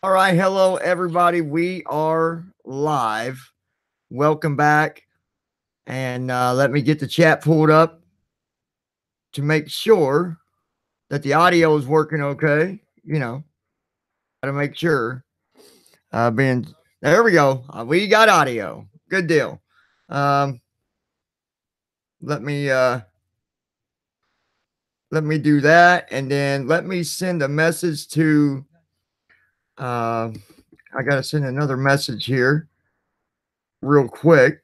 All right. Hello, everybody. We are live. Welcome back. And let me get the chat pulled up to make sure that the audio is working okay. Gotta make sure. Being there we go. We got audio. Good deal. Um, let me do that, and then let me send a message to. I gotta send another message here, real quick.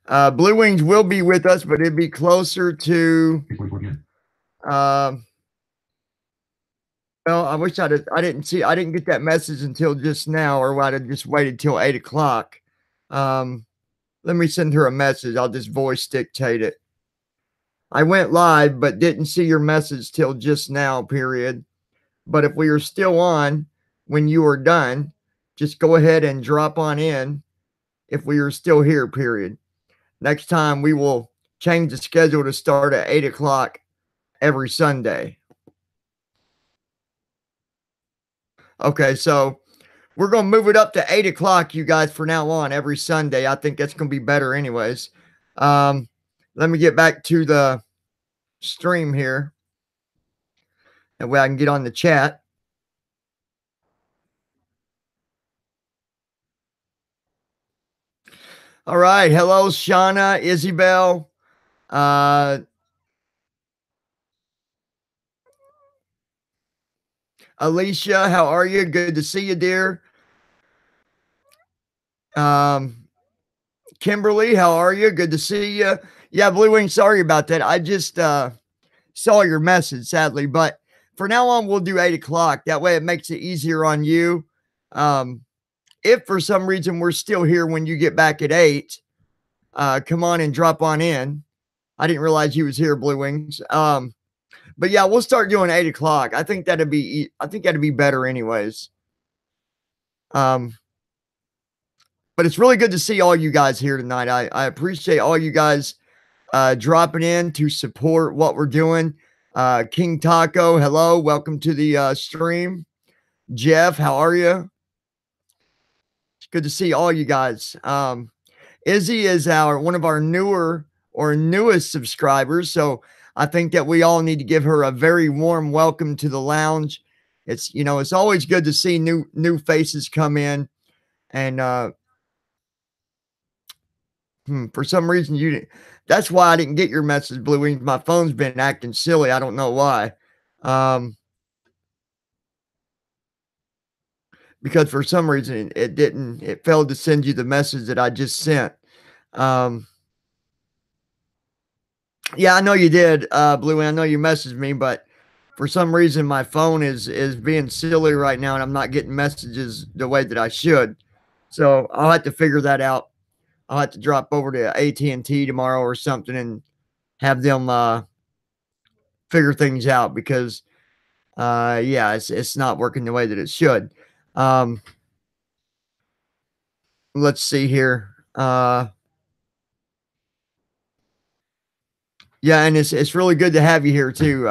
Bluewings will be with us, but it'd be closer to. Um, well, I wish I didn't get that message until just now, or I'd have just waited till 8 o'clock. Let me send her a message. I'll just voice dictate it. I went live, but didn't see your message till just now, period. But if we are still on when you are done, just go ahead and drop on in if we are still here, period. Next time we will change the schedule to start at 8 o'clock every Sunday. Okay, so we're going to move it up to 8 o'clock, you guys, for now on every Sunday. I think that's going to be better anyways. Let me get back to the stream here. That way I can get on the chat. All right. Hello, Shauna, Isabel. Alicia, how are you? Good to see you, dear. Kimberly, how are you? Good to see you. Yeah, Blue Wing, sorry about that. I just saw your message, sadly. But for now on, we'll do 8 o'clock. That way it makes it easier on you. If for some reason we're still here when you get back at 8, come on and drop on in. I didn't realize you was here, Blue Wings. But yeah, we'll start doing 8 o'clock. I think that'd be better anyways. But it's really good to see all you guys here tonight. I appreciate all you guys dropping in to support what we're doing. King Taco, hello. Welcome to the stream. Jeff, how are you? It's good to see all you guys. Izzy is one of our newest subscribers. So I think that we all need to give her a very warm welcome to the lounge. It's always good to see new faces come in. And for some reason you didn't. That's why I didn't get your message, Blue Wings. My phone's been acting silly. I don't know why. Because for some reason it failed to send you the message that I just sent. Yeah, I know you did, Blue. I know you messaged me, but for some reason my phone is being silly right now, and I'm not getting messages the way that I should. So I'll have to figure that out. I'll have to drop over to AT&T tomorrow or something and have them figure things out, because yeah, it's not working the way that it should. Let's see here. Yeah, and it's really good to have you here too,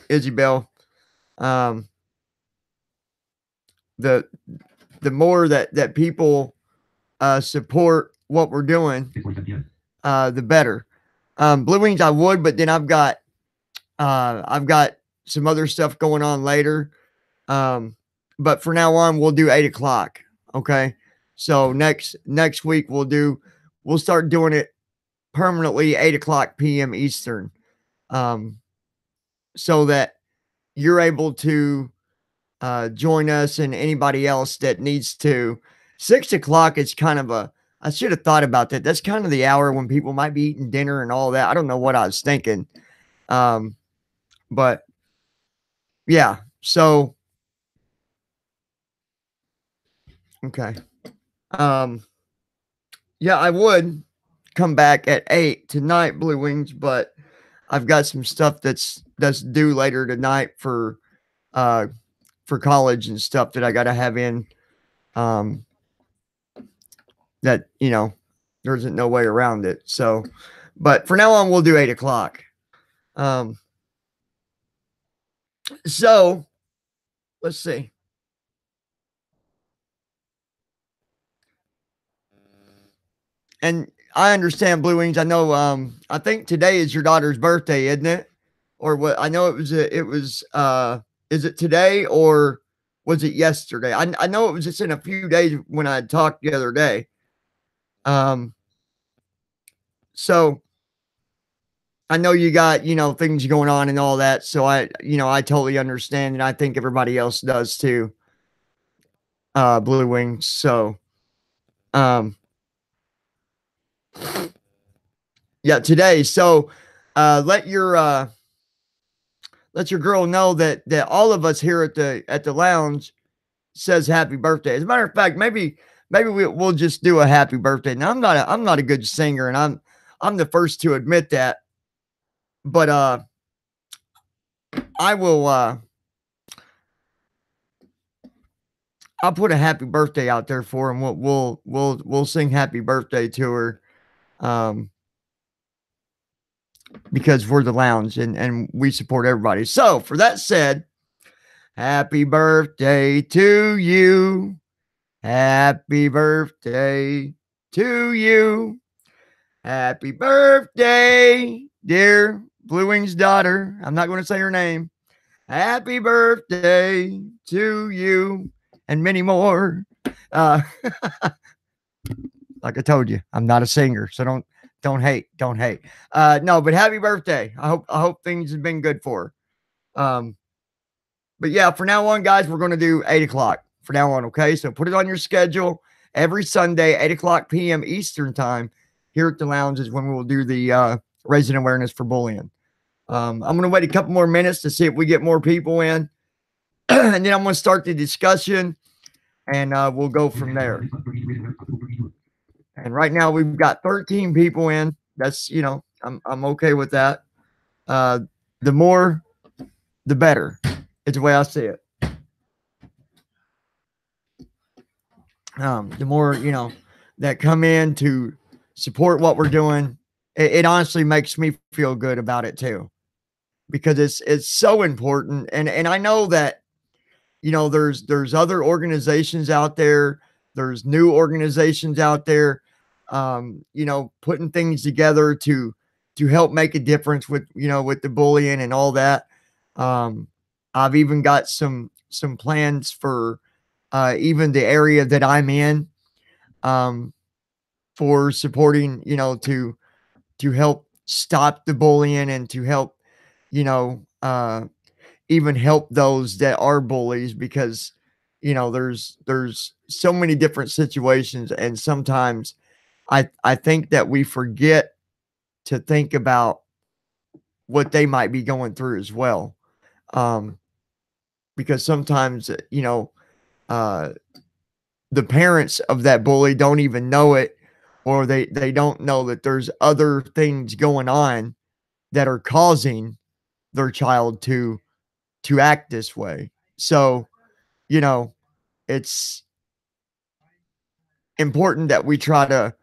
Isabel. The more that people support what we're doing, the better. Blue Wings, I would, but then I've got some other stuff going on later. But for now on, we'll do 8 o'clock. Okay. So next week we'll start doing it permanently 8 o'clock p.m. Eastern. So that you're able to join us, and anybody else that needs to. 6 o'clock is kind of I should have thought about that. That's kind of the hour when people might be eating dinner and all that. I don't know what I was thinking. But yeah, so okay. Yeah, I would come back at 8 tonight, Blue Wings, but I've got some stuff that's due later tonight for college and stuff that I got to have in. That there isn't no way around it. So, But for now on, we'll do 8 o'clock. So let's see. And I understand, Bluewings. I know. I think today is your daughter's birthday, isn't it? Or what? I know it was. It was. Is it today or was it yesterday? I know it was just in a few days when I talked the other day. So I know you got, things going on and all that. So I totally understand. And I think everybody else does too. Bluewings. So, um, yeah, today. So, let your girl know that all of us here at the lounge says happy birthday. As a matter of fact, maybe we'll just do a happy birthday. Now I'm not a good singer, and I'm the first to admit that. But I will I'll put a happy birthday out there for him. We'll sing happy birthday to her. Because we're the lounge and we support everybody. So for that said, happy birthday to you. Happy birthday to you. Happy birthday, dear Bluewings' daughter. I'm not going to say her name. Happy birthday to you and many more. Like I told you, I'm not a singer, so don't hate. No, but happy birthday. I hope things have been good for her. But yeah, for now on, guys, we're going to do 8 o'clock for now on. Okay. So put it on your schedule every Sunday, 8 o'clock p.m. Eastern time here at the lounge is when we will do the raising awareness for bullying. I'm going to wait a couple more minutes to see if we get more people in. And then I'm going to start the discussion and we'll go from there. And right now we've got 13 people in. That's, I'm okay with that. The more, the better. It's the way I see it. The more, that come in to support what we're doing, it honestly makes me feel good about it too, because it's so important. And I know that, there's other organizations out there. There's new organizations out there, putting things together to help make a difference with, with the bullying and all that. I've even got some plans for even the area that I'm in, for supporting, to help stop the bullying and to help, even help those that are bullies, because, there's so many different situations. And sometimes I think that we forget to think about what they might be going through as well. Because sometimes, the parents of that bully don't even know it, or they don't know that there's other things going on that are causing their child to act this way. So, it's important that we try to,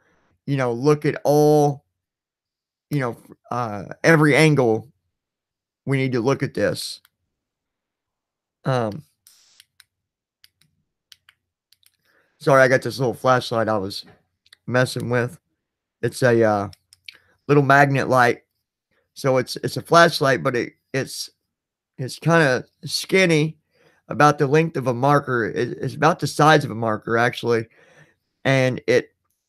look at all, every angle. We need to look at this. Sorry, I got this little flashlight I was messing with. It's a little magnet light. So it's a flashlight, but it's kind of skinny, about the length of a marker. It's about the size of a marker, actually. And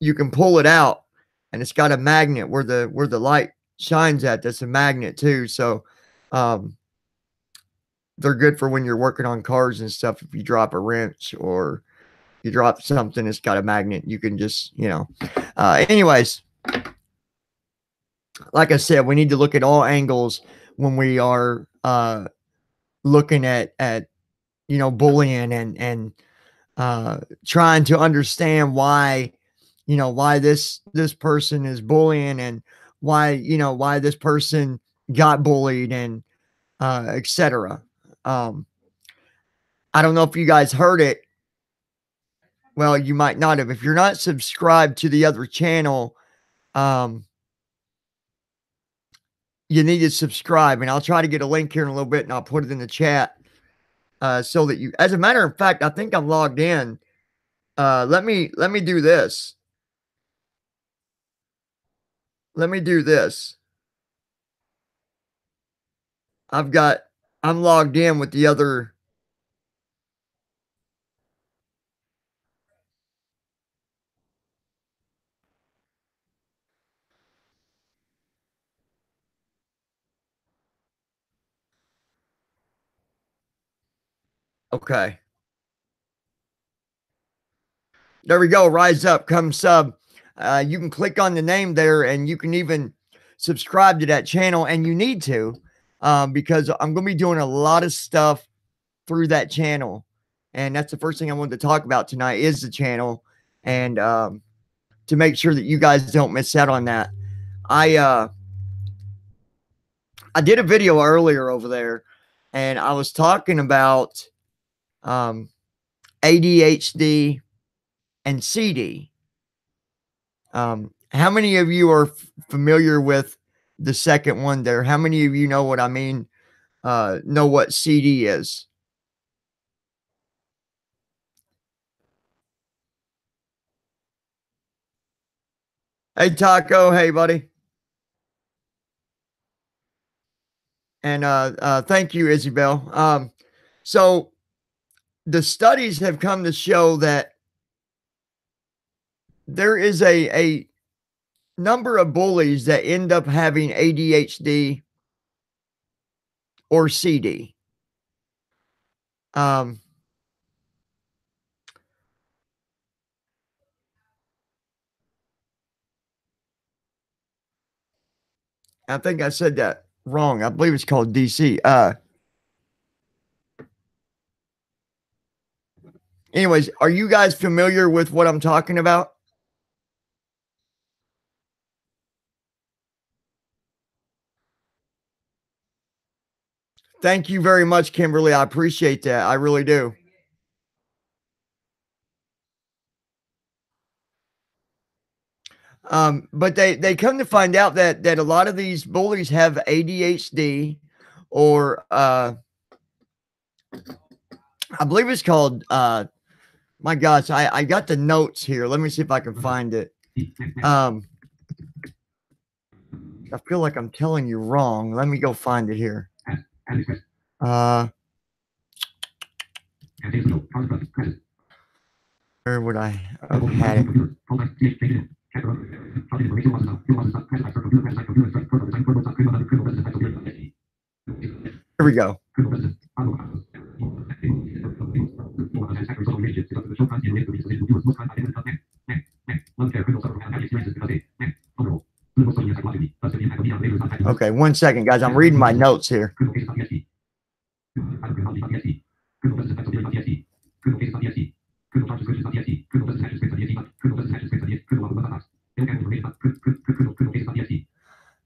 you can pull it out, and it's got a magnet where the light shines at. That's a magnet too. So they're good for when you're working on cars and stuff. If you drop a wrench or you drop something, it's got a magnet. You can just, anyways, like I said, we need to look at all angles when we are looking at bullying and trying to understand why, why this person is bullying, and why this person got bullied, and etc. I don't know if you guys heard it. Well, you might not have. If you're not subscribed to the other channel, you need to subscribe, and I'll try to get a link here in a little bit, and I'll put it in the chat, so that you, as a matter of fact, I think I'm logged in. Let me do this. Let me do this. I'm logged in with the other. Okay. There we go. Rise up, come sub. You can click on the name there, and you can even subscribe to that channel, and you need to, because I'm going to be doing a lot of stuff through that channel. And that's the first thing I wanted to talk about tonight is the channel, and to make sure that you guys don't miss out on that. I did a video earlier over there, and I was talking about ADHD and CD. How many of you are familiar with the second one there? How many of you know what I mean? Know what CD is? Hey, Taco. Hey, buddy. And thank you, Isabel. So the studies have come to show that there is a number of bullies that end up having ADHD or CD. I think I said that wrong. I believe it's called DC. Anyways, are you guys familiar with what I'm talking about? Thank you very much, Kimberly. I appreciate that. I really do. But they come to find out that a lot of these bullies have ADHD, or I believe it's called my gosh, I got the notes here. Let me see if I can find it. I feel like I'm telling you wrong. Let me go find it here. Where would I have had it? Here we go. Okay, 1 second, guys. I'm reading my notes here.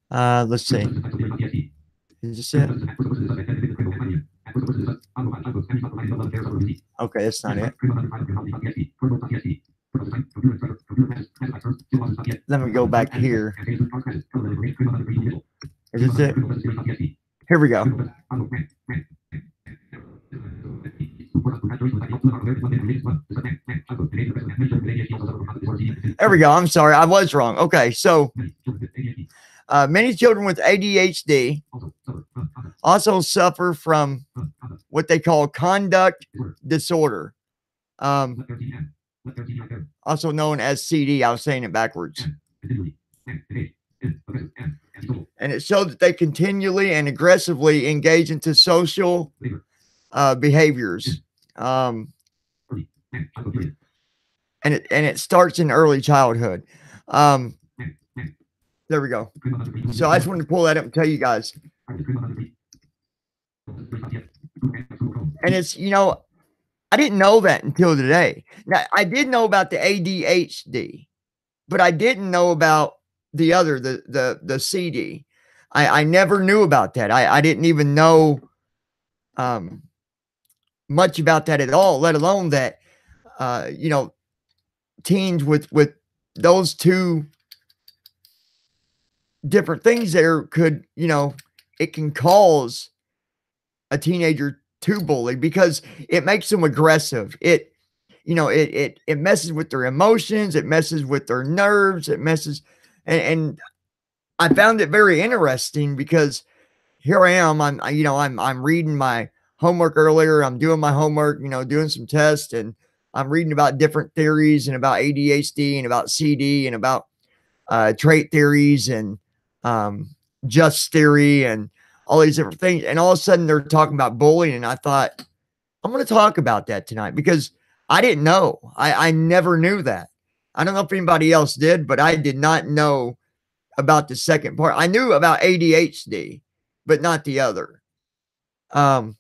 Let's see. Is this it? Okay, that's not it. Let me go back here. Is this it? Here we go. There we go. I'm sorry. I was wrong. Okay, so many children with ADHD also suffer from what they call conduct disorder, also known as CD. I was saying it backwards. And it showed that they continually and aggressively engage into social behaviors. And it starts in early childhood. There we go. So I just wanted to pull that up and tell you guys. And it's, you know, I didn't know that until today. Now, I did know about the ADHD, but I didn't know about the other, the CD. I never knew about that. I didn't even know much about that at all, let alone that, you know, teens with those two different things there could, it can cause a teenager to bully because it makes them aggressive. It messes with their emotions, it messes with their nerves, it messes and I found it very interesting because here I am, I'm reading my homework earlier. I'm doing my homework, doing some tests, and I'm reading about different theories and about ADHD and about CD and about trait theories and um, just theory and all these different things. And all of a sudden they're talking about bullying. And I thought, I'm going to talk about that tonight because I didn't know. I never knew that. I don't know if anybody else did, but I did not know about the second part. I knew about ADHD, but not the other. Um,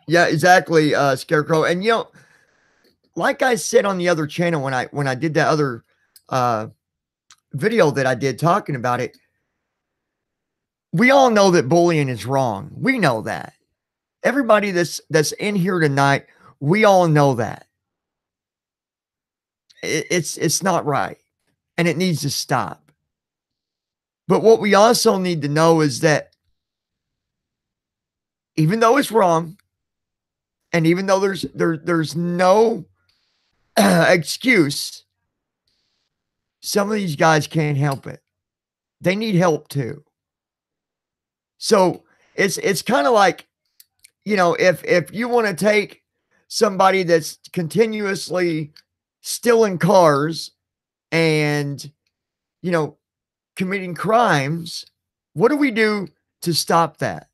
yeah, exactly, Scarecrow. And like I said on the other channel when I did that other uh video that I did talking about it, we all know that bullying is wrong. We know that. Everybody that's in here tonight, we all know that. It's not right and it needs to stop. But what we also need to know is that even though it's wrong, and even though there's no excuse, some of these guys can't help it. They need help too. So it's kind of like, if you want to take somebody that's continuously stealing cars and, you know, committing crimes, what do we do to stop that?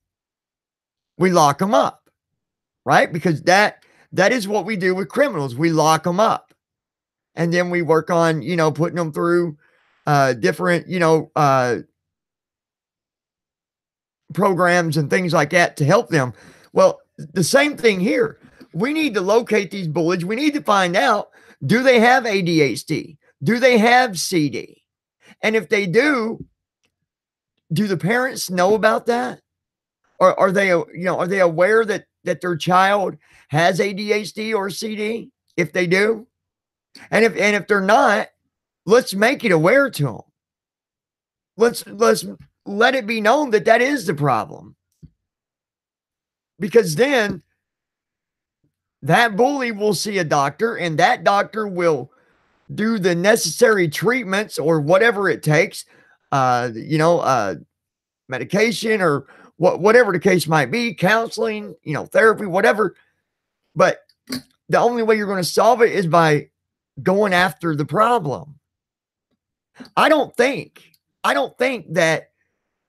We lock them up, right? Because that is what we do with criminals. We lock them up. And then we work on, putting them through different, programs and things like that to help them. Well, the same thing here. We need to locate these bullies. We need to find out, do they have ADHD? Do they have CD? And if they do the parents know about that? Or are they aware that their child has ADHD or CD? If they do, and if they're not, let's make it aware to them. Let's let it be known that that is the problem. Because then that bully will see a doctor and that doctor will do the necessary treatments or whatever it takes, medication or whatever the case might be, counseling, therapy, whatever. But the only way you're going to solve it is by going after the problem. I don't think that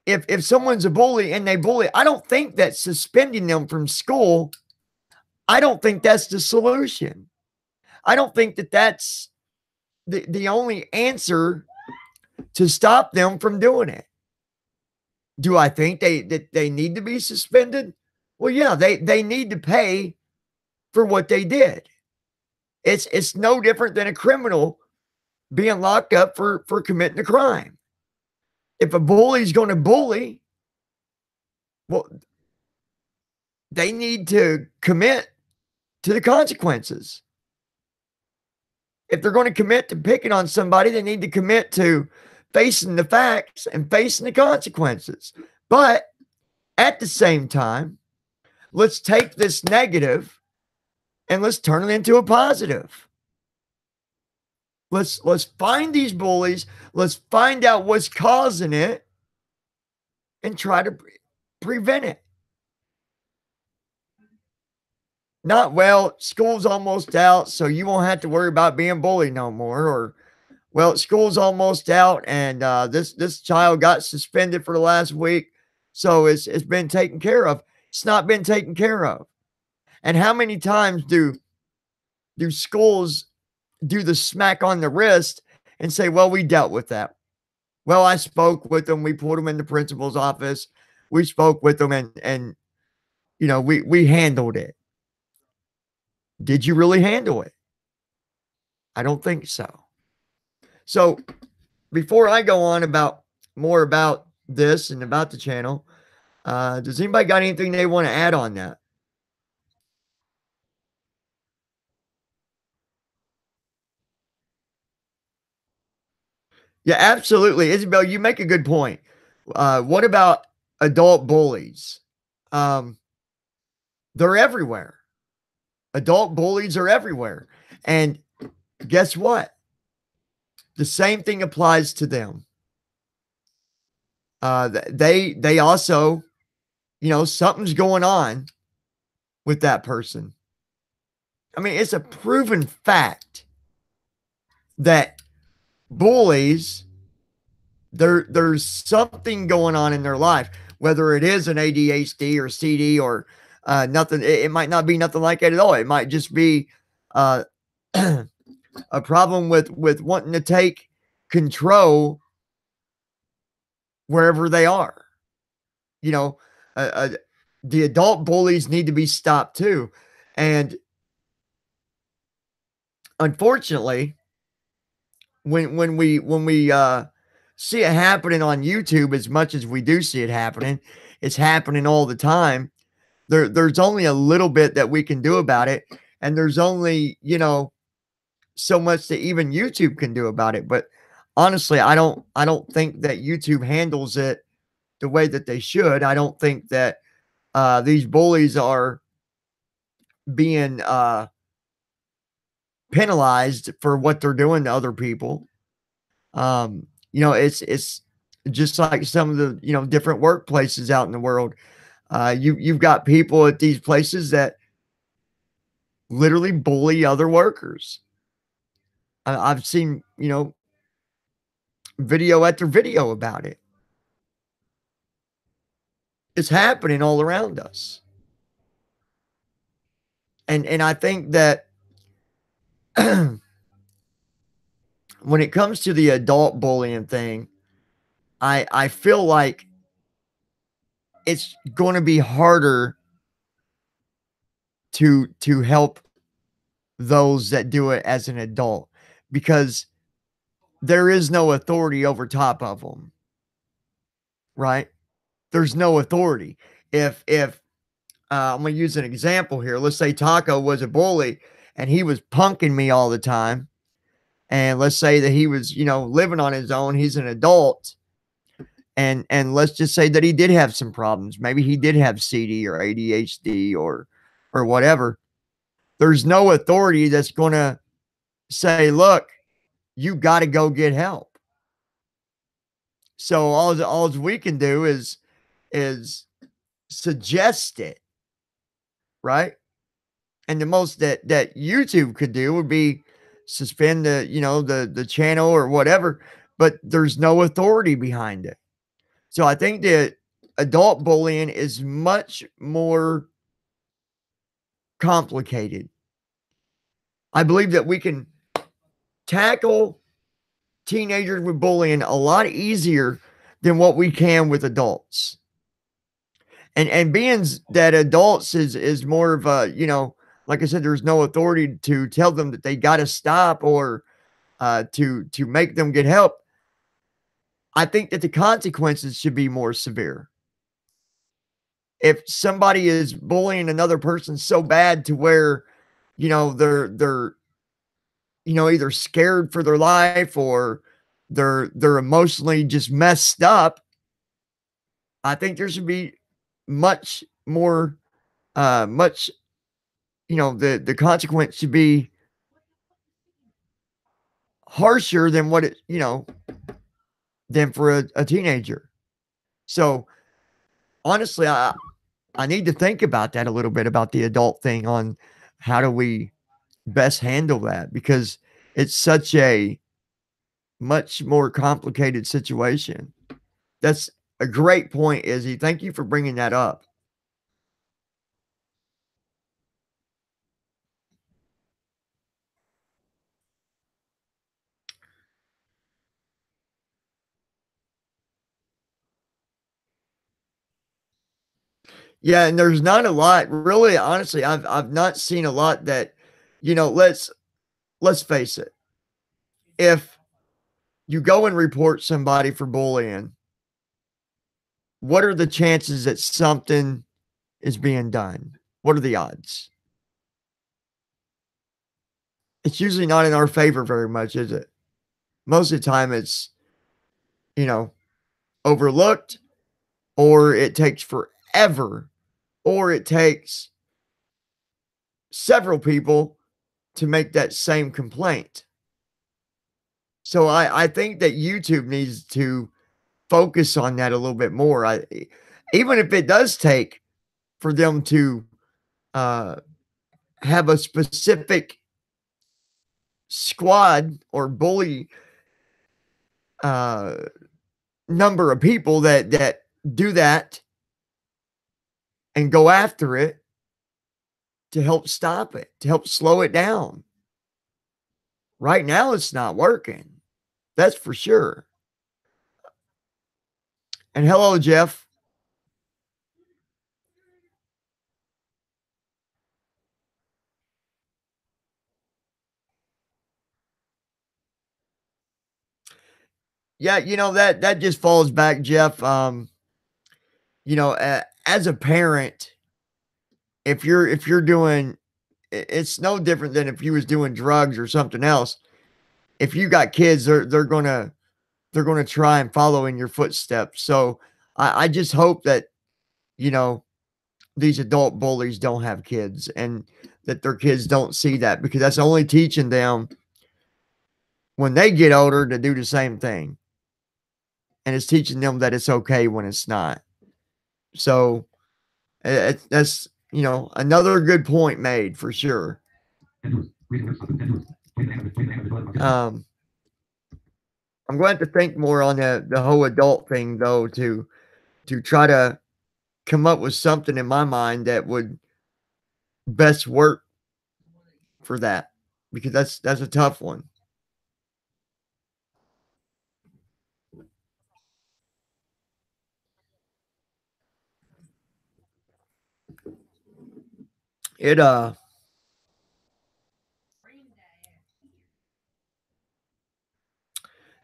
if someone's a bully and they bully, I don't think that suspending them from school, I don't think that's the solution. I don't think that that's the only answer to stop them from doing it. Do I think they need to be suspended? Well, yeah, they need to pay for what they did. It's no different than a criminal being locked up for committing a crime. If a bully's going to bully, well, they need to commit to the consequences. If they're going to commit to picking on somebody, they need to commit to facing the facts and facing the consequences. But at the same time, let's take this negative and let's turn it into a positive. Let's find these bullies. Let's find out what's causing it and try to prevent it. Not, well, school's almost out, so you won't have to worry about being bullied no more. Or, well, school's almost out, and this child got suspended for the last week, so it's been taken care of. It's not been taken care of. And how many times do schools do the smack on the wrist and say, well, we dealt with that. Well, I spoke with them. We put them in the principal's office. We spoke with them and we handled it. Did you really handle it? I don't think so. So before I go on about more about this and about the channel, does anybody got anything they want to add on that? Yeah, absolutely. Isabel, you make a good point. What about adult bullies? Um, they're everywhere. Adult bullies are everywhere. And guess what? The same thing applies to them. They also, something's going on with that person. I mean, it's a proven fact that bullies, there's something going on in their life, whether it is an ADHD or CD or nothing. It might not be nothing like it at all. It might just be uh, a problem with wanting to take control wherever they are. You know, uh, uh, the adult bullies need to be stopped too. And unfortunately, when we see it happening on YouTube as much as we do see it happening, it's happening all the time. There's only a little bit that we can do about it, and there's only, so much that even YouTube can do about it. But honestly, I don't think that YouTube handles it the way that they should. I don't think that these bullies are being penalized for what they're doing to other people. It's just like some of the, different workplaces out in the world. You've got people at these places that literally bully other workers. I've seen, video after video about it. It's happening all around us. And I think that when it comes to the adult bullying thing, I feel like it's going to be harder to help those that do it as an adult because there is no authority over top of them, right? There's no authority. If I'm gonna use an example here. Let's say Taco was a bully and he was punking me all the time. And let's say that he was, living on his own. He's an adult. And let's just say that he did have some problems. Maybe he did have CD or ADHD or whatever. There's no authority that's gonna say, look, you got to go get help. So all we can do is suggest it, right? And the most that YouTube could do would be suspend the channel or whatever, but there's no authority behind it. So I think that adult bullying is much more complicated. I believe that we can tackle teenagers with bullying a lot easier than what we can with adults. And being that adults is more of a, like I said, there's no authority to tell them that they got to stop or to make them get help. I think that the consequences should be more severe. If somebody is bullying another person so bad to where, they're either scared for their life or they're emotionally just messed up, I think there should be much more much the consequence should be harsher than what it, than for a teenager. So honestly, I need to think about that a little bit about the adult thing on how do we best handle that because it's such a much more complicated situation. That's a great point, Izzy. Thank you for bringing that up. Yeah, and there's not a lot really, honestly, I've not seen a lot that, let's face it. If you go and report somebody for bullying, what are the chances that something is being done? What are the odds? It's usually not in our favor very much, is it? Most of the time you know, overlooked, or it takes forever, or it takes several people to make that same complaint. So I think that YouTube needs to focus on that a little bit more. Even if it does take for them to uh, have a specific squad or bully uh, number of people that do that and go after it to help stop it, to help slow it down. Right now, it's not working. That's for sure. And hello, Jeff. Yeah, that just falls back, Jeff. As a parent, if you're doing, it's no different than if you was doing drugs or something else. If you got kids, they're gonna try and follow in your footsteps. So I just hope that you know these adult bullies don't have kids and that their kids don't see that, because that's only teaching them when they get older to do the same thing. And it's teaching them that it's okay when it's not. So that's another good point made for sure. Um, I'm going to think more on the whole adult thing though, to try to come up with something in my mind that would best work for that, because that's a tough one. It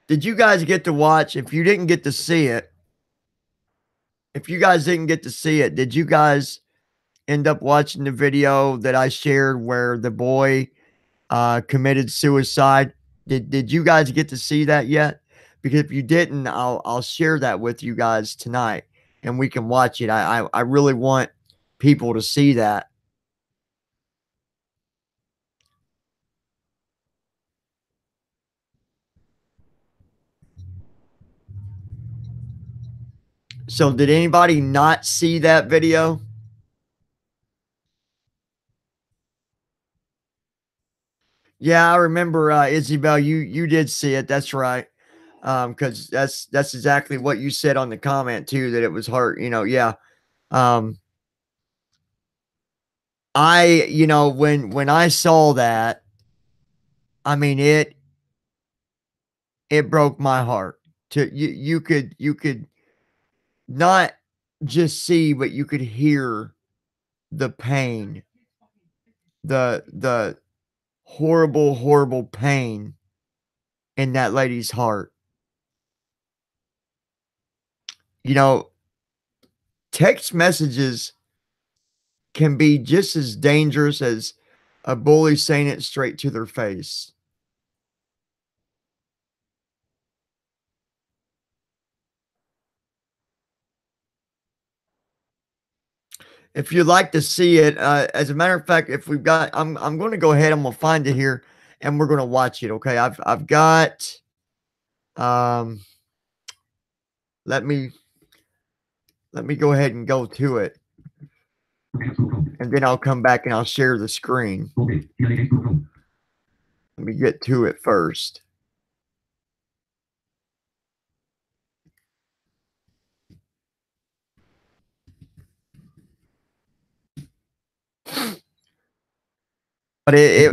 Did you guys get to watch? If you didn't get to see it, if you guys didn't get to see it, did you guys end up watching the video that I shared where the boy committed suicide? Did you guys get to see that yet? Because if you didn't, I'll share that with you guys tonight and we can watch it. I really want people to see that. So did anybody not see that video? Yeah, I remember, Isabel, you did see it. That's right. Because that's exactly what you said on the comment too, that it was hard. Yeah. Um, when I saw that, I mean it broke my heart. You could not just see, but you could hear the pain, the horrible, horrible pain in that lady's heart. You know, text messages can be just as dangerous as a bully saying it straight to their face. If you'd like to see it, as a matter of fact, if we've got, I'm going to go ahead. I'm going to find it here, and we're going to watch it. Okay, I've got. Um, let me go ahead and go to it, and then I'll come back and I'll share the screen. Let me get to it first. But it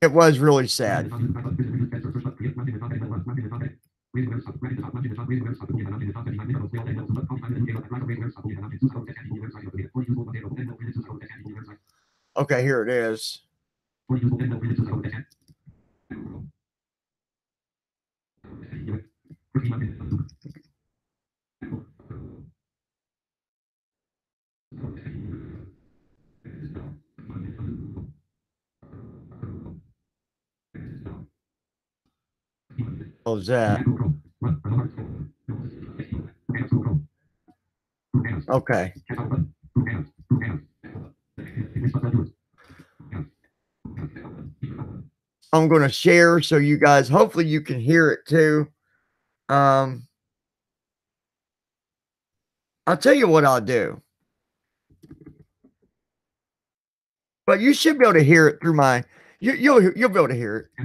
was really sad. Okay, here it is. What was that? Okay. I'm going to share so you guys, hopefully you can hear it too. I'll tell you what I'll do. But you should be able to hear it through my, you'll be able to hear it.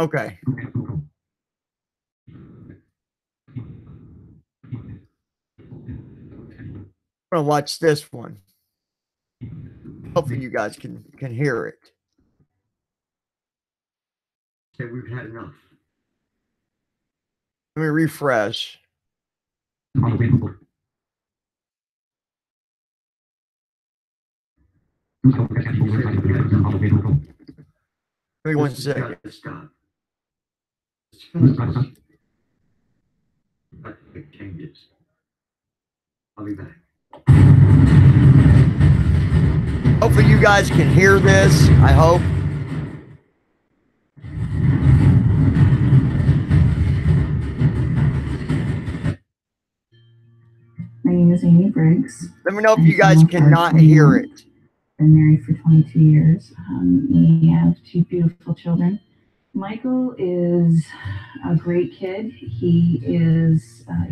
Okay. I'm gonna watch this one. Hopefully you guys can hear it. Okay, we've had enough. Let me refresh. Give me 1 second. Stop. It changes. I'll be back. Hopefully you guys can hear this. I hope. My name is Amy Briggs. Let me know if you guys cannot hear it. Been married for 22 years. We have 2 beautiful children. Michael is a great kid. He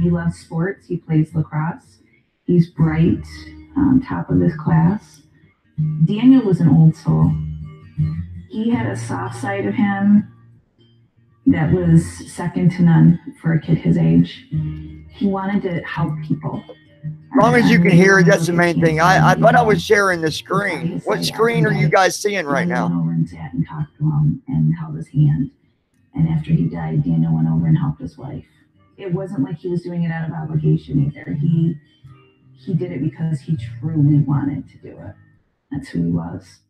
loves sports. He plays lacrosse. He's bright, top of his class. Daniel was an old soul. He had a soft side of him that was second to none for a kid his age. He wanted to help people. As long as you can hear it, that's the main thing. I thought I was sharing the screen. What screen are you guys seeing right now? Daniel went over and sat and talked to him and held his hand. And after he died, Daniel went over and helped his wife. It wasn't like he was doing it out of obligation either. He did it because he truly wanted to do it. That's who he was.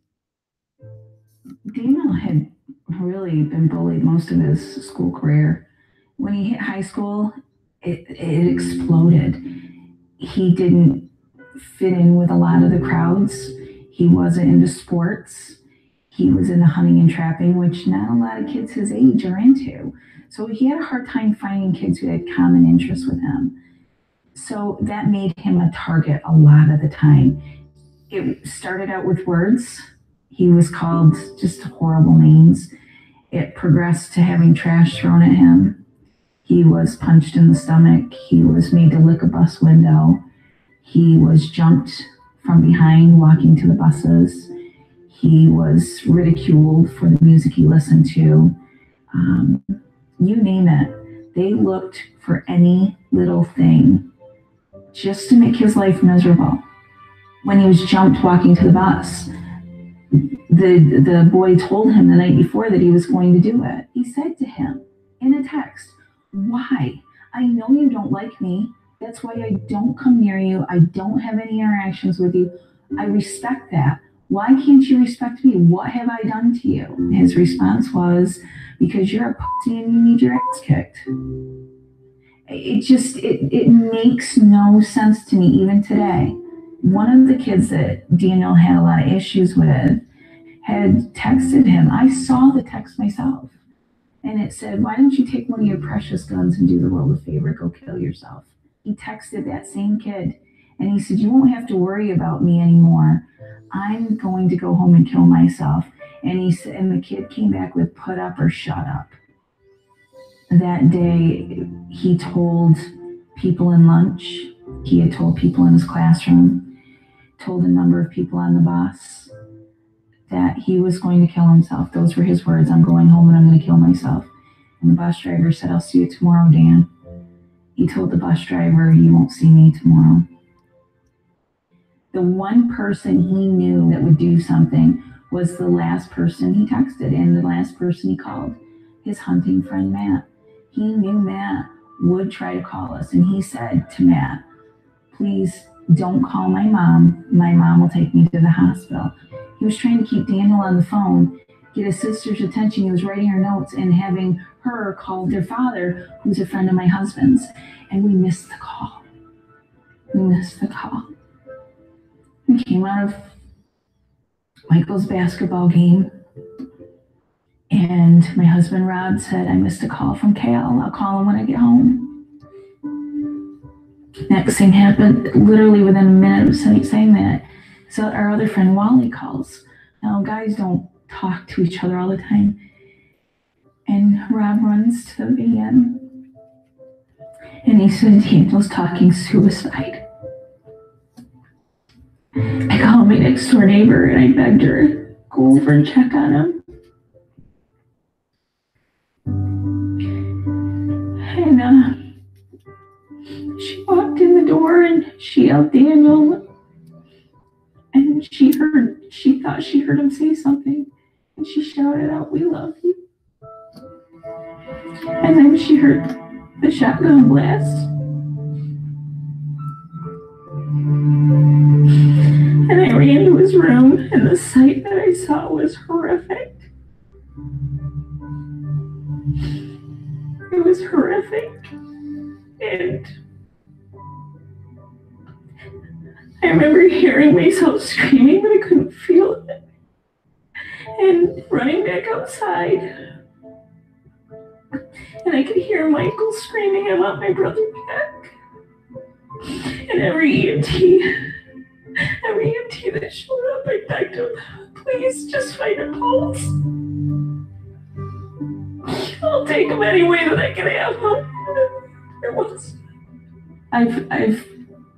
Daniel had really been bullied most of his school career. When he hit high school, it exploded. He didn't fit in with a lot of the crowds. He wasn't into sports. He was into hunting and trapping, which not a lot of kids his age are into. So he had a hard time finding kids who had common interests with him. So that made him a target a lot of the time. It started out with words. He was called just horrible names. It progressed to having trash thrown at him. He was punched in the stomach. He was made to lick a bus window. He was jumped from behind walking to the buses. He was ridiculed for the music he listened to. You name it. They looked for any little thing just to make his life miserable. When he was jumped walking to the bus, the boy told him the night before that he was going to do it. He said to him in a text, "Why? I know you don't like me. That's why I don't come near you. I don't have any interactions with you. I respect that. Why can't you respect me? What have I done to you?" His response was, "Because you're a pussy and you need your ass kicked." It makes no sense to me even today. One of the kids that Daniel had a lot of issues with had texted him. I saw the text myself. And it said, "Why don't you take one of your precious guns and do the world a favor, go kill yourself?" He texted that same kid and he said, "You won't have to worry about me anymore. I'm going to go home and kill myself." And he said, and the kid came back with, "Put up or shut up." That day, he told people in lunch, he had told people in his classroom, told a number of people on the bus that he was going to kill himself. Those were his words: "I'm going home and I'm going to kill myself." And the bus driver said, "I'll see you tomorrow, Dan." He told the bus driver, "You won't see me tomorrow." The one person he knew that would do something was the last person he texted and the last person he called, his hunting friend, Matt. He knew Matt would try to call us. And he said to Matt, "Please don't call my mom. My mom will take me to the hospital." He was trying to keep Daniel on the phone. get his sister's attention. He was writing her notes and having her call their father, who's a friend of my husband's. And we missed the call. We missed the call. We came out of Michael's basketball game, and my husband Rob said, I missed a call from Cal. I'll call him when I get home. Next thing happened, literally within a minute of saying that. So our other friend Wally calls. Now, guys don't talk to each other all the time. And Rob runs to the van, and he said Daniel's talking suicide. I called my next door neighbor, and I begged her to go over and check on him. And she walked in the door, and she yelled Daniel, and she thought she heard him say something, and she shouted out, "We love you." And then she heard the shotgun blast. And I ran to his room, and the sight that I saw was horrific. It was horrific. And I remember hearing myself screaming, but I couldn't feel it. And running back outside. And I could hear Michael screaming, "I want my brother back." And every EMT that showed up, I begged him, "Please just find a pulse. I'll take him any way that I can have him." There was. I've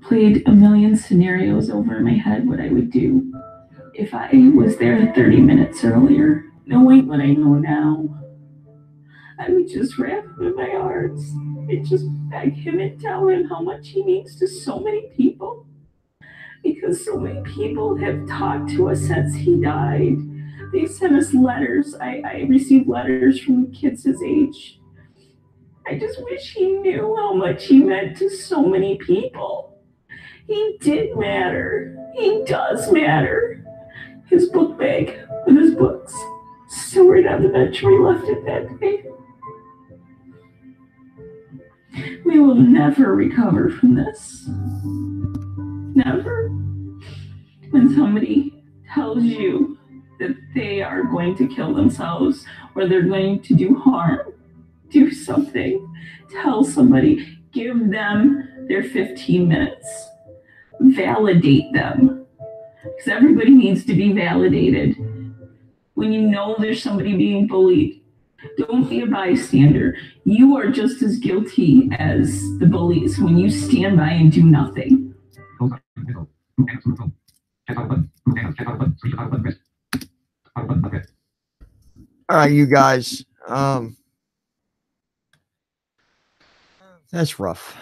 played a million scenarios over in my head what I would do if I was there 30 minutes earlier, knowing what I know now. I would just wrap him in my arms and just beg him and tell him how much he means to so many people. Because so many people have talked to us since he died. They sent us letters. I received letters from kids his age. I just wish he knew how much he meant to so many people. He did matter. He does matter. His book bag with his books still right on the bench where he left it that day. We will never recover from this. Never. When somebody tells you that they are going to kill themselves or they're going to do harm, do something, tell somebody, give them their 15 minutes. Validate them. Because everybody needs to be validated. When you know there's somebody being bullied, don't be a bystander. You are just as guilty as the bullies when you stand by and do nothing. All right, you guys. That's rough.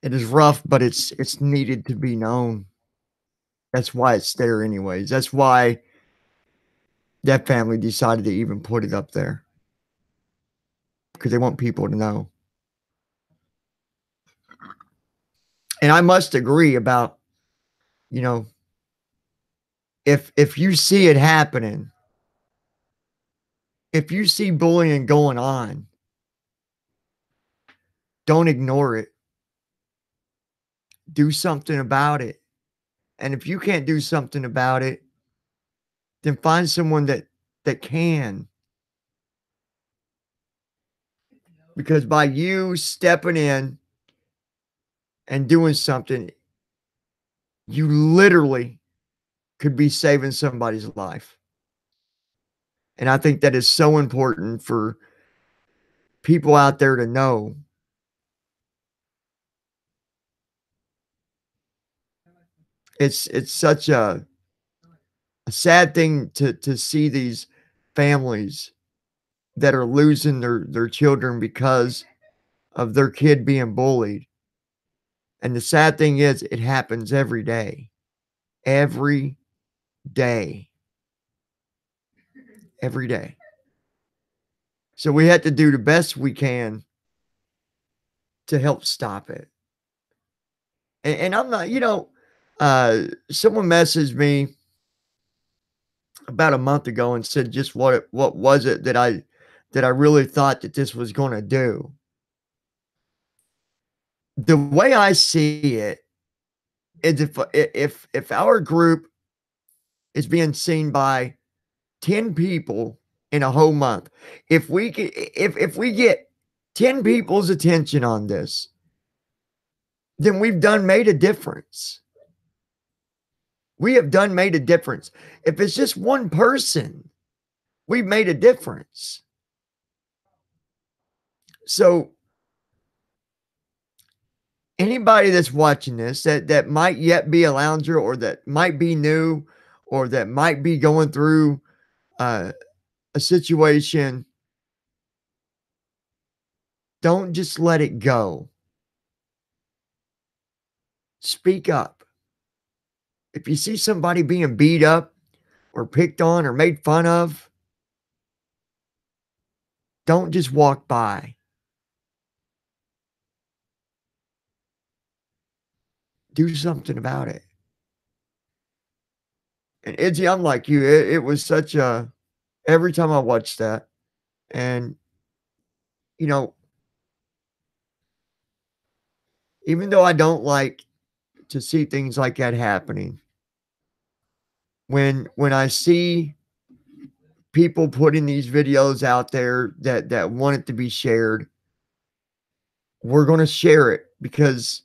It is rough, but it's needed to be known. That's why it's there anyways. That's why that family decided to even put it up there. Because they want people to know. And I must agree about, you know, if you see it happening, if you see bullying going on, don't ignore it. Do something about it. And if you can't do something about it, then find someone that can. Because by you stepping in and doing something, you literally could be saving somebody's life. And I think that is so important for people out there to know. It's such a sad thing to see these families that are losing their children because of their kid being bullied. And the sad thing is, it happens every day. Every day. Every day. So we have to do the best we can to help stop it. And I'm not, Someone messaged me about a month ago and said just what was it that I really thought that this was gonna do. The way I see it is if our group is being seen by 10 people in a whole month, if we get 10 people's attention on this, then we've done made a difference. We have done made a difference. If it's just one person, we've made a difference. So anybody that's watching this that might yet be a lounger, or that might be new, or that might be going through a situation, don't just let it go. Speak up. If you see somebody being beat up or picked on or made fun of, don't just walk by. Do something about it. And Izzy, I'm like you. It was such a, every time I watched that, and you know, even though I don't like to see things like that happening, when I see people putting these videos out there that want it to be shared, we're going to share it, because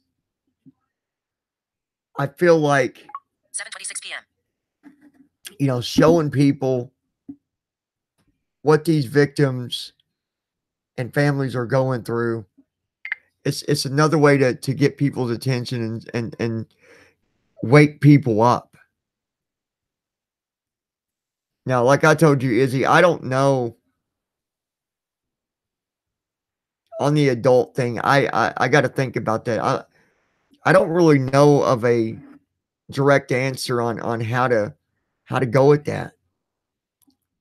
I feel like 7:26 p.m. Showing people what these victims and families are going through, it's another way to get people's attention and wake people up. Now, like I told you, Izzy, I don't know on the adult thing. I got to think about that. I don't really know of a direct answer on how to go with that,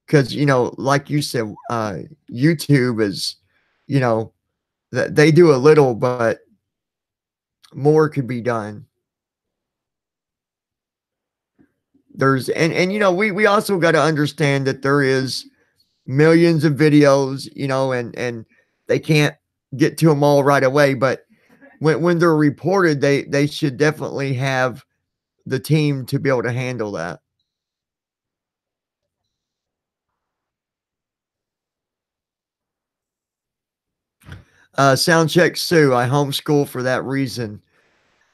because like you said, YouTube is, that they do a little, but more could be done. There's we also got to understand that there is millions of videos, and they can't get to them all right away, but when they're reported, they should definitely have the team to be able to handle that. Sound check, Sue. I homeschool for that reason.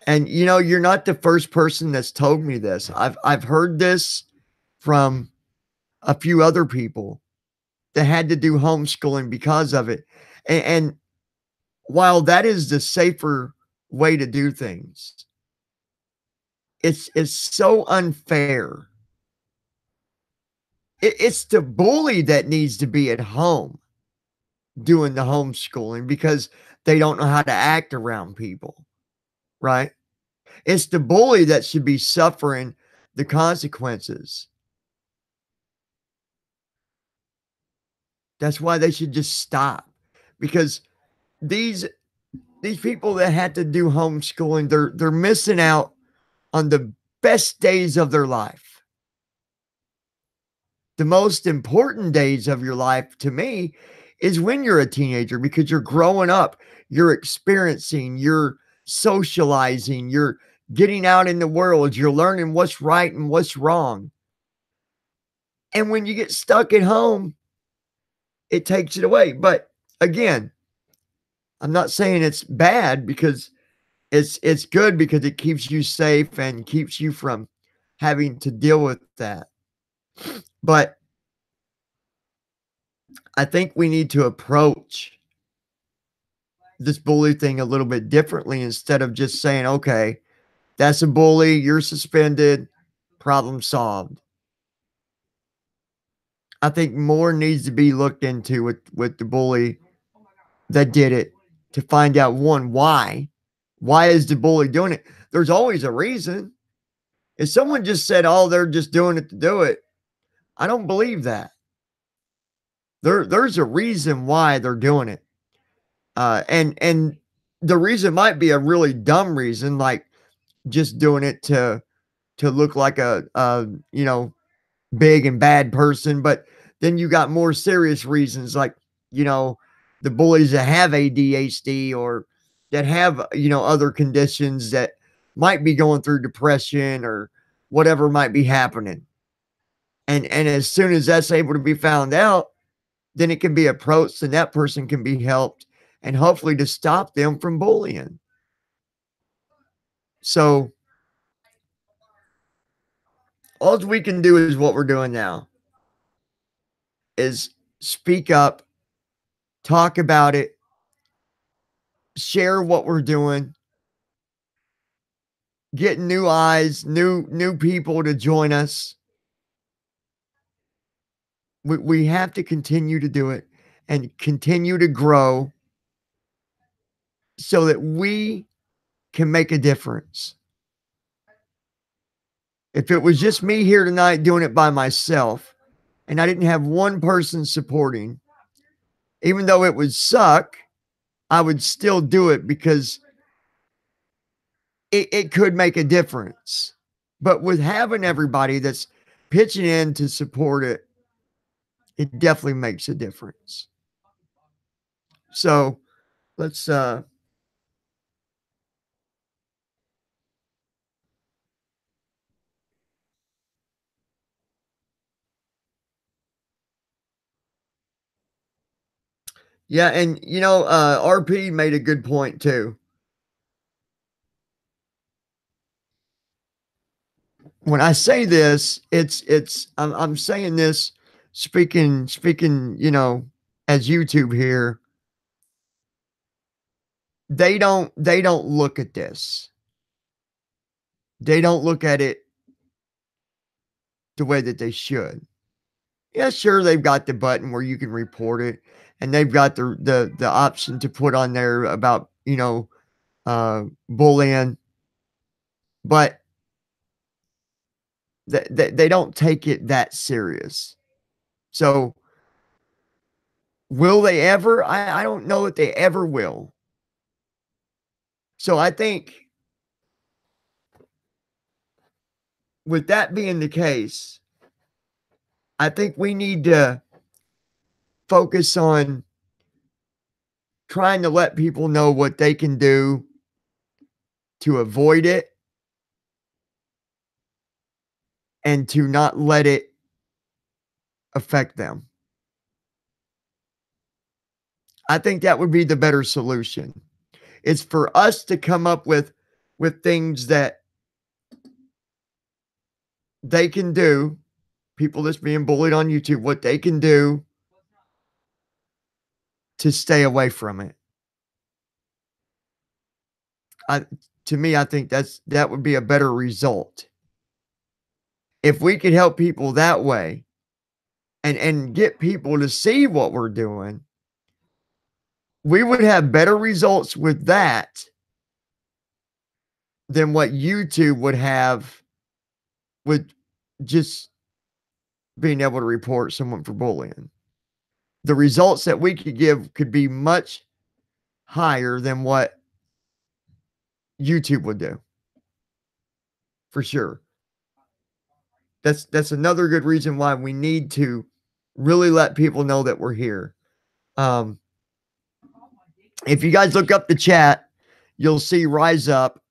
And you're not the first person that's told me this. I've heard this from a few other people that had to do homeschooling because of it. And while that is the safer way to do things, it's so unfair. It's the bully that needs to be at home doing the homeschooling, because they don't know how to act around people, right? It's the bully that should be suffering the consequences. That's why they should just stop, because these people that had to do homeschooling, they're missing out on the best days of their life. The most important days of your life, to me, is when you're a teenager, because you're growing up, you're experiencing, you're socializing, you're getting out in the world, you're learning what's right and what's wrong. And when you get stuck at home, it takes it away. But again, I'm not saying it's bad, because it's good, because it keeps you safe and keeps you from having to deal with that. But I think we need to approach this bully thing a little bit differently, instead of just saying, okay, that's a bully, you're suspended, problem solved. I think more needs to be looked into with the bully that did it, to find out, one, why is the bully doing it? There's always a reason. If someone just said, oh, they're just doing it to do it, I don't believe that. There's a reason why they're doing it. And the reason might be a really dumb reason, like just doing it to to look like you know, big and bad person. But then you got more serious reasons, like, you know, the bullies that have ADHD or that have, you know, other conditions that might be going through depression or whatever might be happening. And as soon as that's able to be found out, then it can be approached and that person can be helped and hopefully to stop them from bullying. So all we can do is what we're doing now is speak up, talk about it, share what we're doing, get new eyes, new people to join us. We have to continue to do it and continue to grow so that we can make a difference. If it was just me here tonight doing it by myself and I didn't have one person supporting, even though it would suck, I would still do it because it could make a difference. But with having everybody that's pitching in to support it, it definitely makes a difference. So let's yeah, and you know, RP made a good point too. When I say this, I'm saying this speaking, you know, as YouTube here. They don't look at this. They don't look at it the way that they should. Yeah, sure, they've got the button where you can report it, and they've got the option to put on there about, you know, bullying, but they don't take it that serious. So will they ever? I don't know that they ever will. So I think with that being the case, I think we need to focus on trying to let people know what they can do to avoid it and to not let it affect them. I think that would be the better solution. It's for us to come up with things that they can do, people that's being bullied on YouTube, what they can do to stay away from it. To me, I think that would be a better result. If we could help people that way and get people to see what we're doing, we would have better results with that than what YouTube would have with just being able to report someone for bullying. The results that we could give could be much higher than what YouTube would do. For sure. That's another good reason why we need to really let people know that we're here. If you guys look up the chat, you'll see Rise Up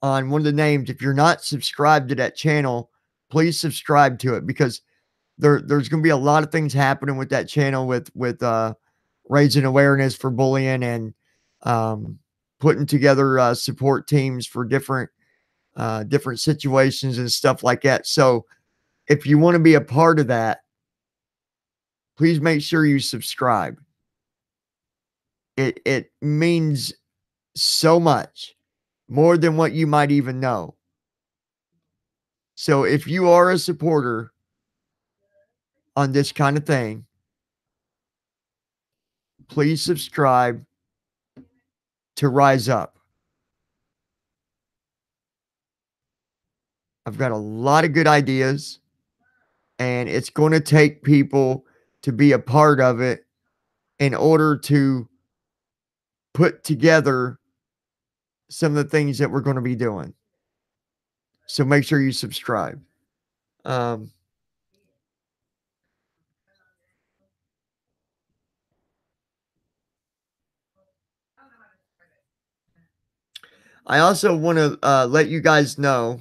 on one of the names. If you're not subscribed to that channel, please subscribe to it because there's going to be a lot of things happening with that channel with raising awareness for bullying and putting together support teams for different situations and stuff like that. So if you want to be a part of that, please make sure you subscribe. It means so much more than what you might even know. So if you are a supporter on this kind of thing, please subscribe to Rise Up. I've got a lot of good ideas, and it's going to take people to be a part of it in order to put together some of the things that we're going to be doing. So make sure you subscribe. Um, I also want to let you guys know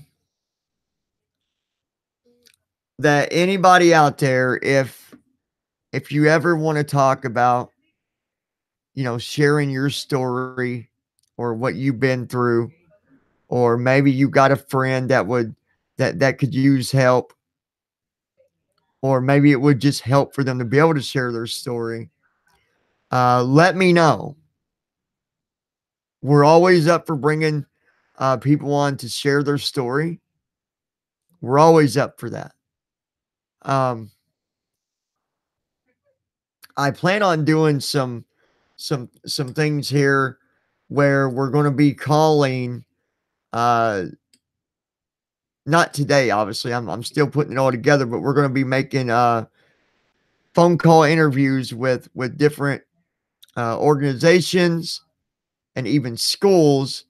that anybody out there, if you ever want to talk about, sharing your story or what you've been through, or maybe you got a friend that could use help, or maybe it would just help for them to be able to share their story, let me know. We're always up for bringing people on to share their story. We're always up for that. I plan on doing some things here where we're going to be calling, uh not today, obviously. I'm still putting it all together, but we're going to be making phone call interviews with different organizations and even schools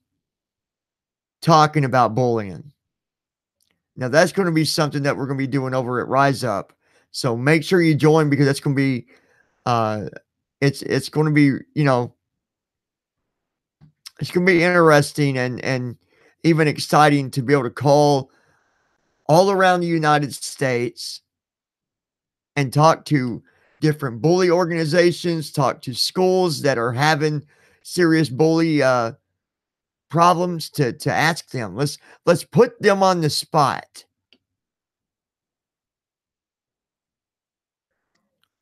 talking about bullying. Now that's going to be something that we're going to be doing over at Rise Up. So make sure you join, because that's going to be uh it's going to be, it's going to be interesting and even exciting to be able to call all around the United States and talk to different bully organizations, talk to schools that are having serious bully problems, to ask them. Let's put them on the spot.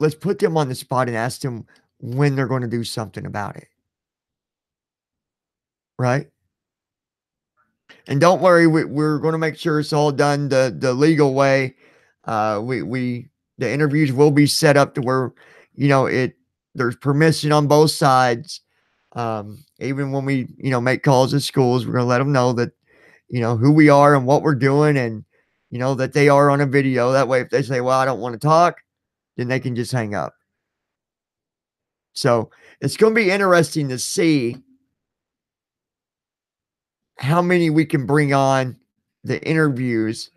Let's put them on the spot and ask them when they're going to do something about it. Right? And don't worry, we're going to make sure it's all done the legal way. We the interviews will be set up to where, there's permission on both sides. Even when we, make calls to schools, we're going to let them know that, who we are and what we're doing, and, that they are on a video. That way, if they say, well, I don't want to talk, then they can just hang up. So it's going to be interesting to see how many we can bring on the interviews.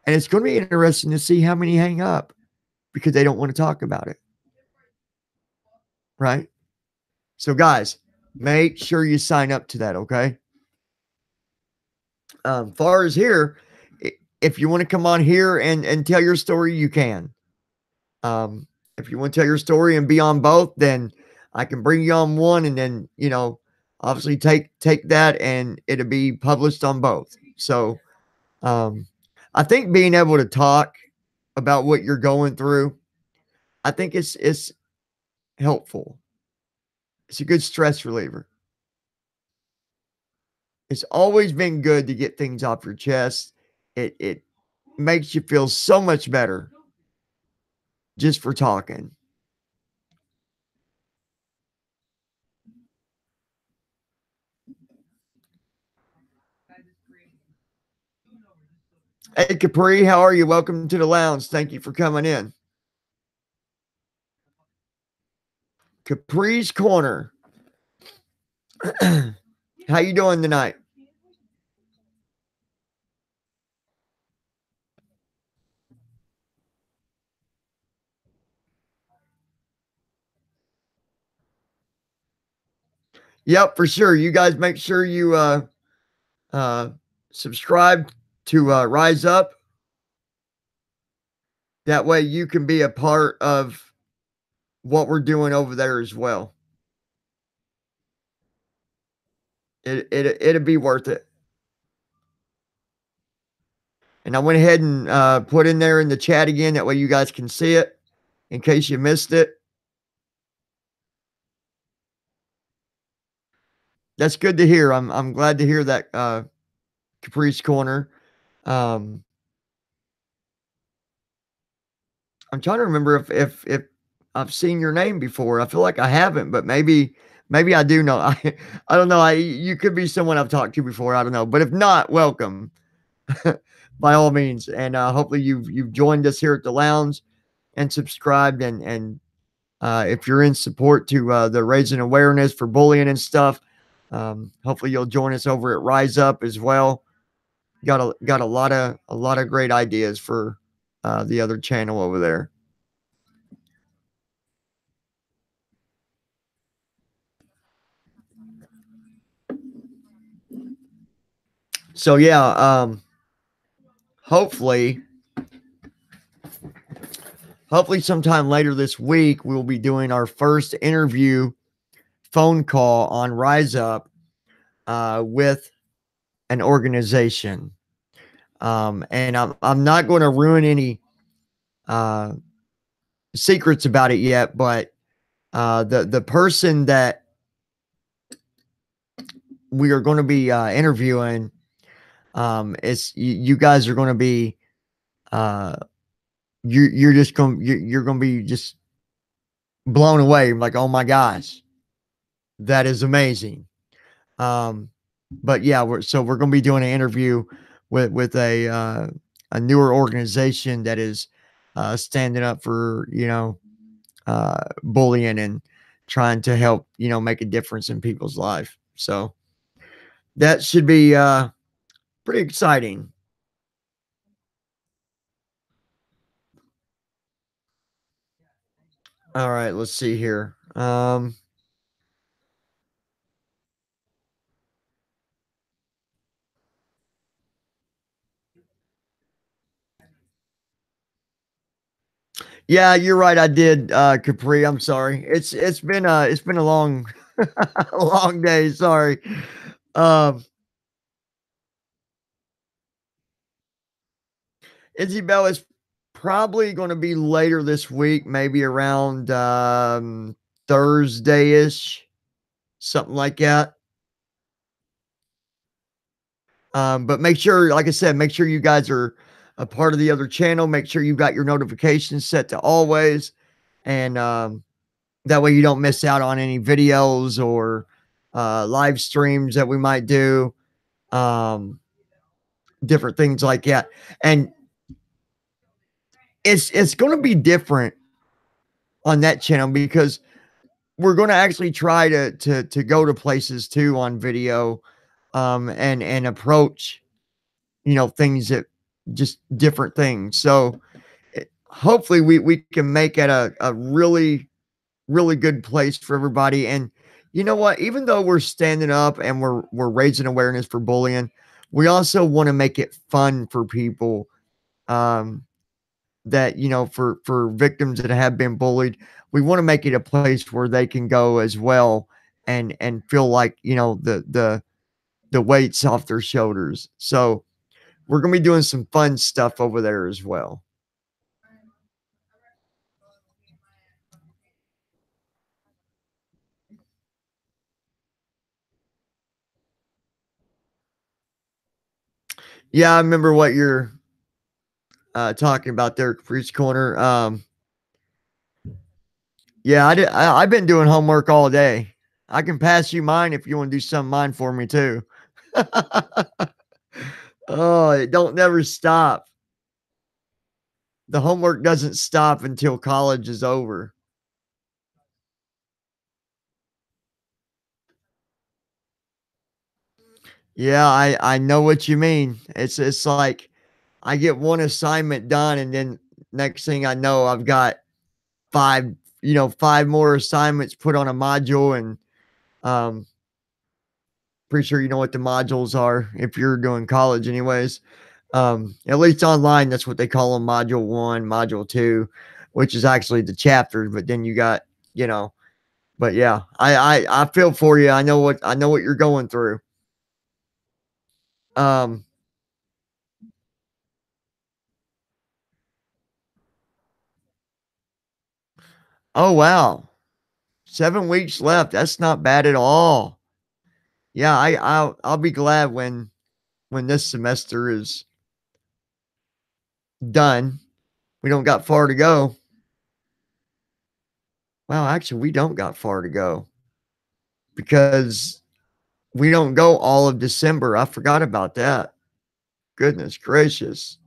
And it's going to be interesting to see how many hang up because they don't want to talk about it. Right? So, guys, make sure you sign up to that, okay? Far as here, if you want to come on here and tell your story, you can. If you want to tell your story and be on both, then I can bring you on one, and then, obviously take that and it'll be published on both. So, I think being able to talk about what you're going through, I think it's helpful. It's a good stress reliever. It's always been good to get things off your chest. It makes you feel so much better just for talking. Hey, Capri, how are you? Welcome to the lounge. Thank you for coming in. Capri's Corner. How you doing tonight? Yep, for sure. You guys make sure you subscribe to Rise Up. That way you can be a part of what we're doing over there as well. It'll be worth it. And I went ahead and put in there in the chat again. That way you guys can see it in case you missed it. That's good to hear. I'm glad to hear that, Caprice Corner. I'm trying to remember if I've seen your name before. I feel like I haven't, but maybe I do know. I don't know. You could be someone I've talked to before. I don't know. But if not, welcome by all means. And hopefully you've joined us here at the lounge and subscribed, and if you're in support to the raising awareness for bullying and stuff, hopefully you'll join us over at Rise Up as well. Got a lot of great ideas for the other channel over there. So yeah, hopefully, hopefully sometime later this week we'll be doing our first interview phone call on Rise Up with an organization. And I'm not going to ruin any uh, secrets about it yet, but the person that we are going to be interviewing, it's you guys are going to be uh, you're just going you're going to be just blown away, like, oh my gosh, that is amazing. Um, but yeah, we're going to be doing an interview with a newer organization that is standing up for, bullying and trying to help, make a difference in people's life. So that should be pretty exciting. All right, let's see here. Yeah, you're right. I did, Capri. I'm sorry. It's been a long a long day. Sorry. Um, Isabel is probably going to be later this week, maybe around Thursday ish, something like that. But make sure, like I said, make sure you guys are a part of the other channel. Make sure you've got your notifications set to always, and that way you don't miss out on any videos or live streams that we might do, um, different things like that. And it's going to be different on that channel because we're going to actually try to go to places too on video, and approach, things that just different things. So hopefully we can make it a really, really good place for everybody. And you know what? Even though we're standing up and we're raising awareness for bullying, we also want to make it fun for people. Um, that, for victims that have been bullied, we want to make it a place where they can go as well and feel like, the weight's off their shoulders. So we're gonna be doing some fun stuff over there as well. Yeah, I remember what you're talking about there, Caprice Corner. Yeah, I've been doing homework all day. I can pass you mine if you want to do some mine for me too. Oh, it don't never stop. The homework doesn't stop until college is over. Yeah, I know what you mean. It's like I get one assignment done, and then next thing I know, I've got 5, 5 more assignments put on a module. And um pretty sure you know what the modules are if you're doing college anyways. At least online, that's what they call them, module 1, module 2, which is actually the chapters, but then you got, you know, but yeah, I feel for you. I know what you're going through. Um, oh wow. 7 weeks left. That's not bad at all. Yeah, I'll be glad when this semester is done. We don't got far to go. Well, actually, we don't got far to go because we don't go all of December. I forgot about that. Goodness gracious.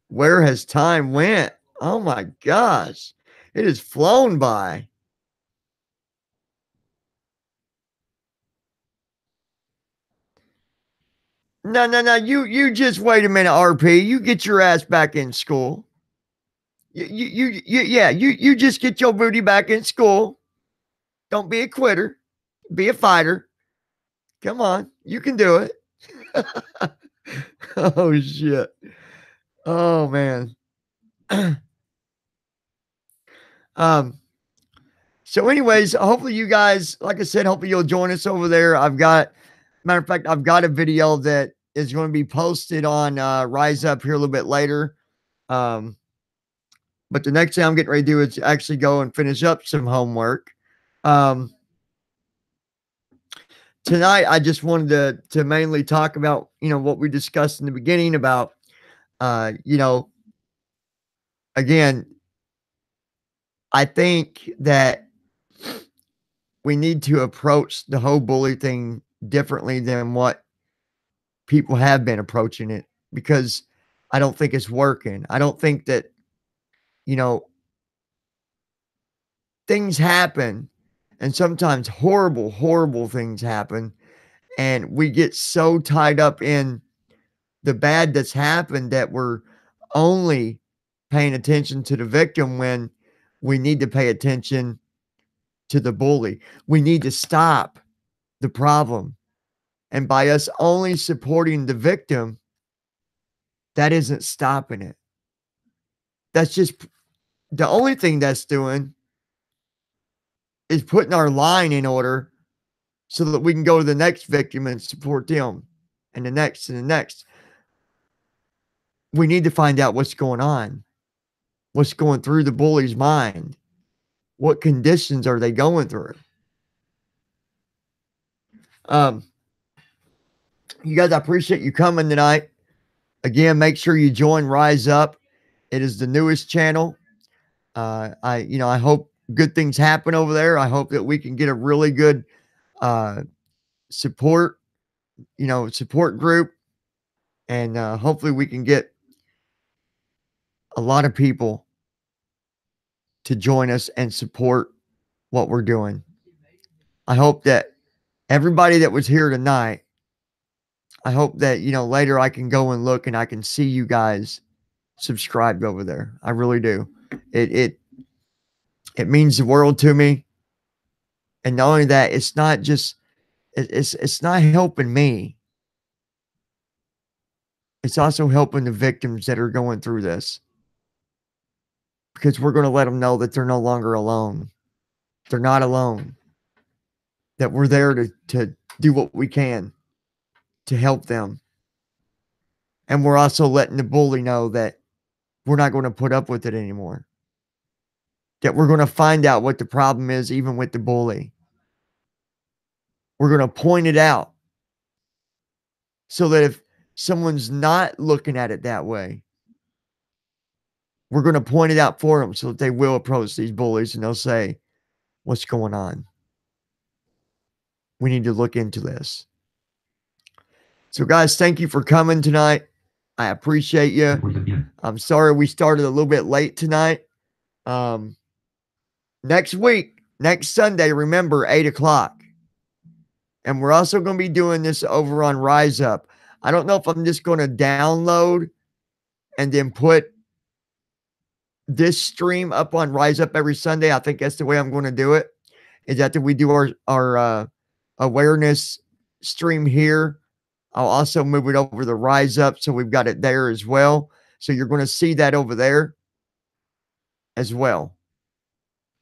Where has time went? Oh my gosh. It has flown by. No. You just wait a minute, RP. You get your ass back in school. You just get your booty back in school. Don't be a quitter. Be a fighter. Come on. You can do it. Oh, shit. Oh, man. So anyways, hopefully you guys, like I said, hopefully you'll join us over there. Matter of fact, I've got a video that is going to be posted on Rise Up here a little bit later. But the next thing I'm getting ready to do is actually go and finish up some homework. Tonight, I just wanted to mainly talk about, what we discussed in the beginning about, again, I think that we need to approach the whole bully thing differently than what people have been approaching it, because I don't think it's working. I don't think that, things happen, and sometimes horrible, horrible things happen. And we get so tied up in the bad that's happened that we're only paying attention to the victim when we need to pay attention to the bully. We need to stop the problem. And by us only supporting the victim, that isn't stopping it. That's just the only thing that's doing is putting our line in order so that we can go to the next victim and support them, and the next and the next. We need to find out what's going on, what's going through the bully's mind, what conditions are they going through. You guys, I appreciate you coming tonight. Again, make sure you join Rise Up. It is the newest channel. I hope good things happen over there. I hope that we can get a really good support group, and hopefully we can get a lot of people to join us and support what we're doing. I hope that everybody that was here tonight, I hope that, later I can go and look and I can see you guys subscribed over there. I really do. It means the world to me. And not only that, it's not just, it's not helping me. It's also helping the victims that are going through this, because we're going to let them know that they're no longer alone. They're not alone. That we're there to do what we can to help them. And we're also letting the bully know that we're not going to put up with it anymore. That we're going to find out what the problem is, even with the bully. We're going to point it out so that if someone's not looking at it that way, we're going to point it out for them so that they will approach these bullies and they'll say, what's going on? We need to look into this. So guys, thank you for coming tonight. I appreciate you. I'm sorry we started a little bit late tonight. Next week, next Sunday, remember, 8 o'clock. And we're also going to be doing this over on Rise Up. I don't know if I'm just going to download and then put this stream up on Rise Up every Sunday. I think that's the way I'm going to do it. Is after we do our awareness stream here, I'll also move it over to Rise Up, so we've got it there as well. So you're going to see that over there as well.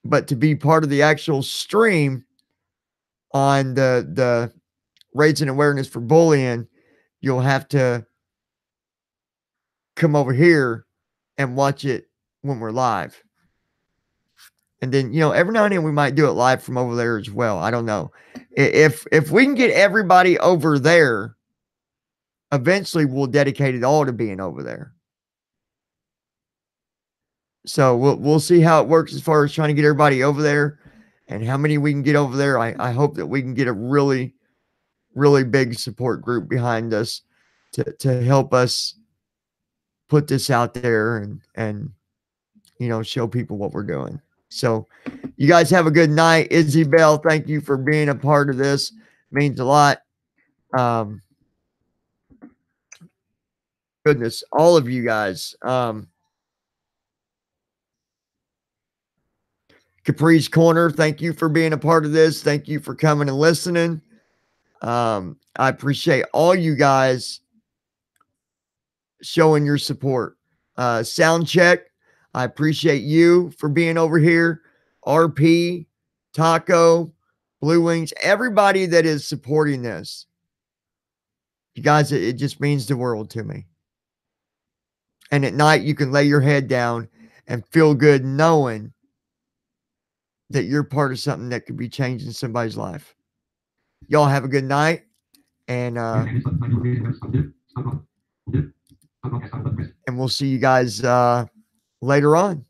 But to be part of the actual stream on the Raising Awareness for Bullying, you'll have to come over here and watch it when we're live. And then, every now and then we might do it live from over there as well. I don't know. If we can get everybody over there, eventually we'll dedicate it all to being over there. So we'll see how it works as far as trying to get everybody over there and how many we can get over there. I hope that we can get a really, really big support group behind us to help us put this out there and show people what we're doing. So you guys have a good night. Izzy Bell, thank you for being a part of this. It means a lot. goodness, all of you guys. Capri's Corner, thank you for being a part of this. Thank you for coming and listening. I appreciate all you guys showing your support. Sound check, I appreciate you for being over here. RP, Taco, Bluewings, everybody that is supporting this. You guys, it just means the world to me. And at night, you can lay your head down and feel good knowing that you're part of something that could be changing somebody's life. Y'all have a good night. And we'll see you guys later on.